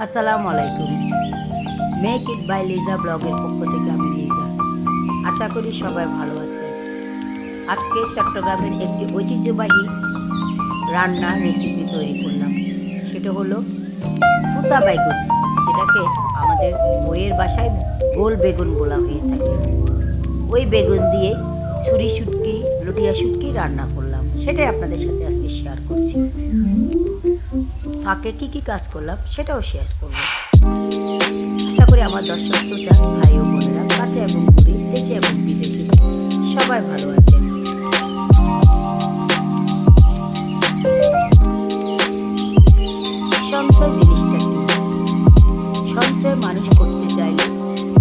আসসালামু আলাইকুম। Make it by Liza ব্লগের পক্ষ থেকে আমি লিজা। আশা করি সবাই ভালো আছেন। আজকে চট্টগ্রামের একটি ঐতিহ্যবাহী রান্নার রেসিপি তৈরি করলাম। সেটা হলো ফুতা বেগুন, যেটাকে আমাদের বইয়ের বাসায় গোল বেগুন বলা হয়ে থাকে। ওই বেগুন দিয়ে ছুরি শুটকি, লটিয়া শুটকি রান্না করলাম। সেটাই আপনাদের সাথে আজকে শেয়ার করছি। ফাঁকে কী কী কাজ করলাম সেটাও শেয়ার করব। আশা করি আমার দর্শক শ্রোতা ভাই ও বোনেরা কাছে এবং দূরে, দেশে এবং বিদেশে সবাই ভালো আছেন। সঞ্চয় জিনিসটা কি? সঞ্চয় মানুষ করতে চাইলে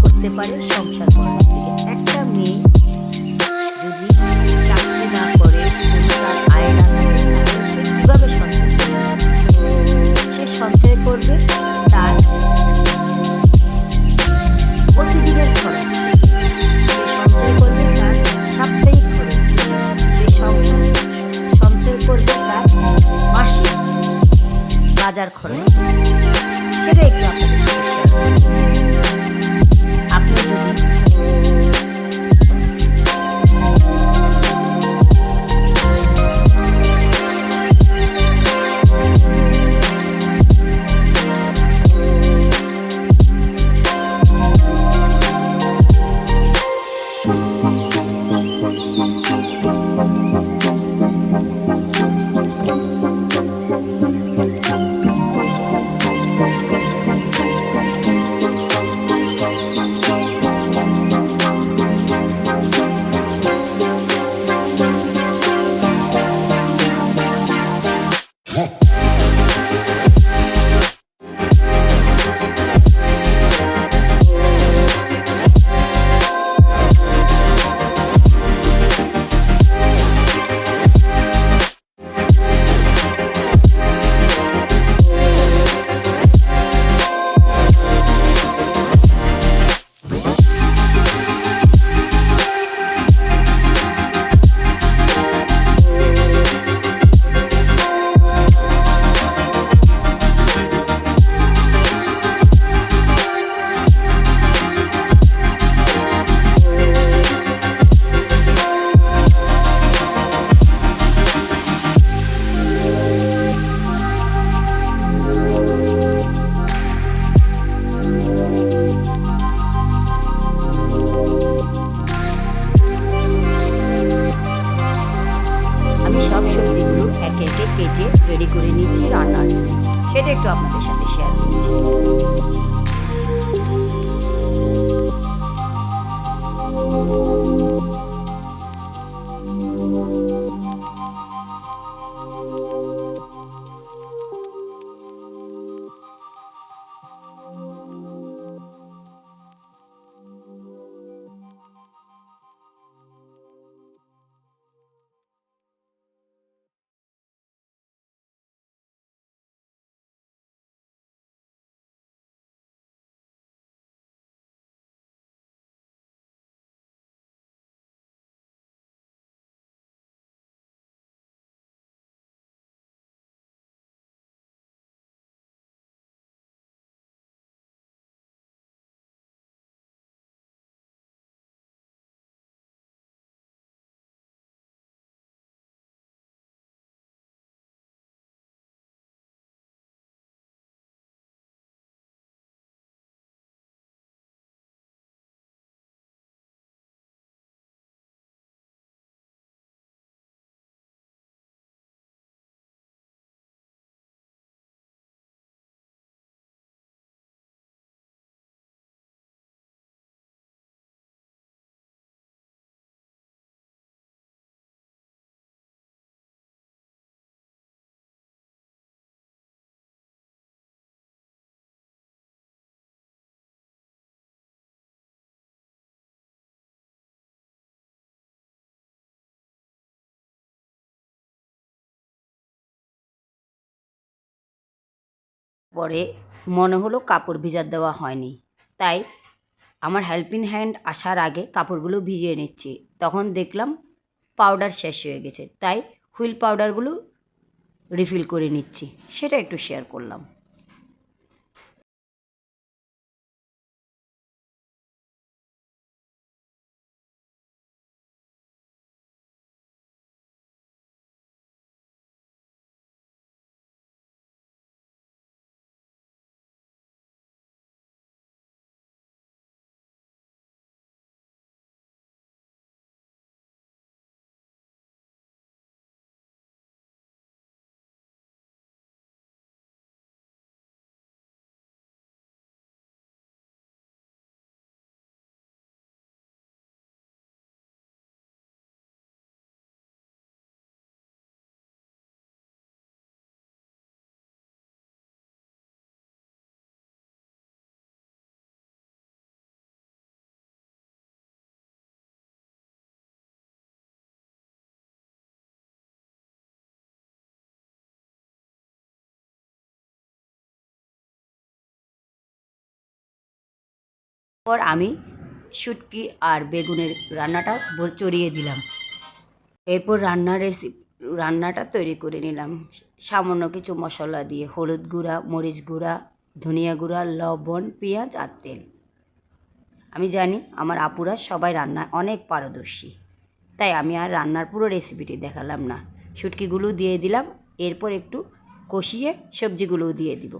করতে পারে সংসার করার থেকে। একটা মেয়ে যদি চাকরি না করে, তার আয় না থাকে, তাহলে সে কীভাবে সঞ্চয় করবে? সে সঞ্চয় করবে তার প্রতিদিনের খরচ থেকে, সে সঞ্চয় করবে তার সাপ্তাহিক খরচ থেকে, সে সঞ্চয় করবে তার মাসিক বাজার খরচ থেকে। সেটা একটু আপনাদের সাথে শেয়ার করছি। আপনি যদি আমি সব সবজিগুলো একে একে কেটে রেডি করে নিচ্ছি রান্নার জন্য। সেটা একটু আপনাদের সাথে শেয়ার করছি। পরে মনে হলো কাপড় ভিজার দেওয়া হয়নি, তাই আমার হেল্পিং হ্যান্ড আসার আগে কাপড়গুলো ভিজিয়ে নিচ্ছি। তখন দেখলাম পাউডার শেষ হয়ে গেছে, তাই হুইল পাউডারগুলো রিফিল করে নিচ্ছি। সেটা একটু শেয়ার করলাম। পর আমি শুটকি আর বেগুনের রান্নাটা চড়িয়ে দিলাম। এরপর রান্নাটা তৈরি করে নিলাম সামান্য কিছু মশলা দিয়ে, হলুদ গুঁড়া, মরিচ গুঁড়া, ধনিয়া গুঁড়া, লবণ, পেঁয়াজ আর তেল। আমি জানি আমার আপুরা সবাই রান্না অনেক পারদর্শী, তাই আমি আর রান্নার পুরো রেসিপিটি দেখালাম না। শুটকিগুলো দিয়ে দিলাম, এরপর একটু কষিয়ে সবজিগুলোও দিয়ে দিব।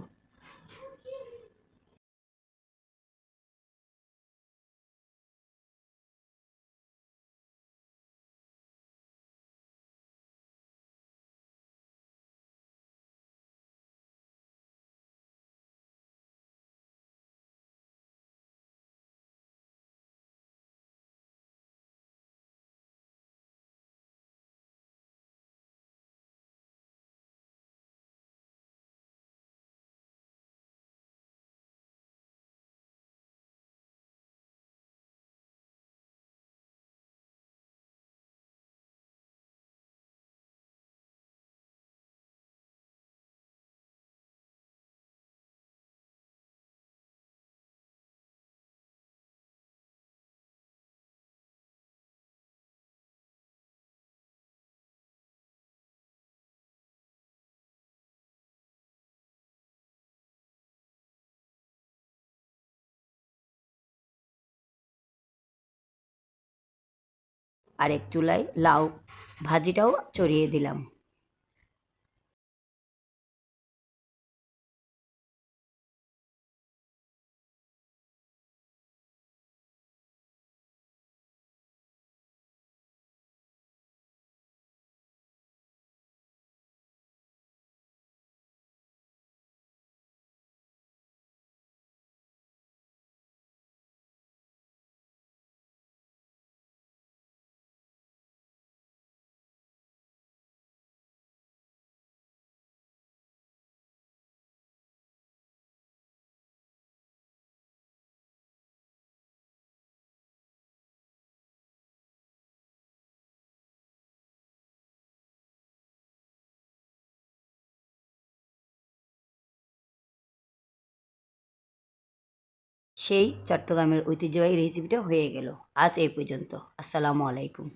আরেক চুলায় লাউ ভাজিটাও চড়িয়ে দিলাম। সেই চট্টগ্রামের ঐতিহ্যবাহী রেসিপিটা হয়ে গেল। আজ এই পর্যন্ত। আসসালামু আলাইকুম।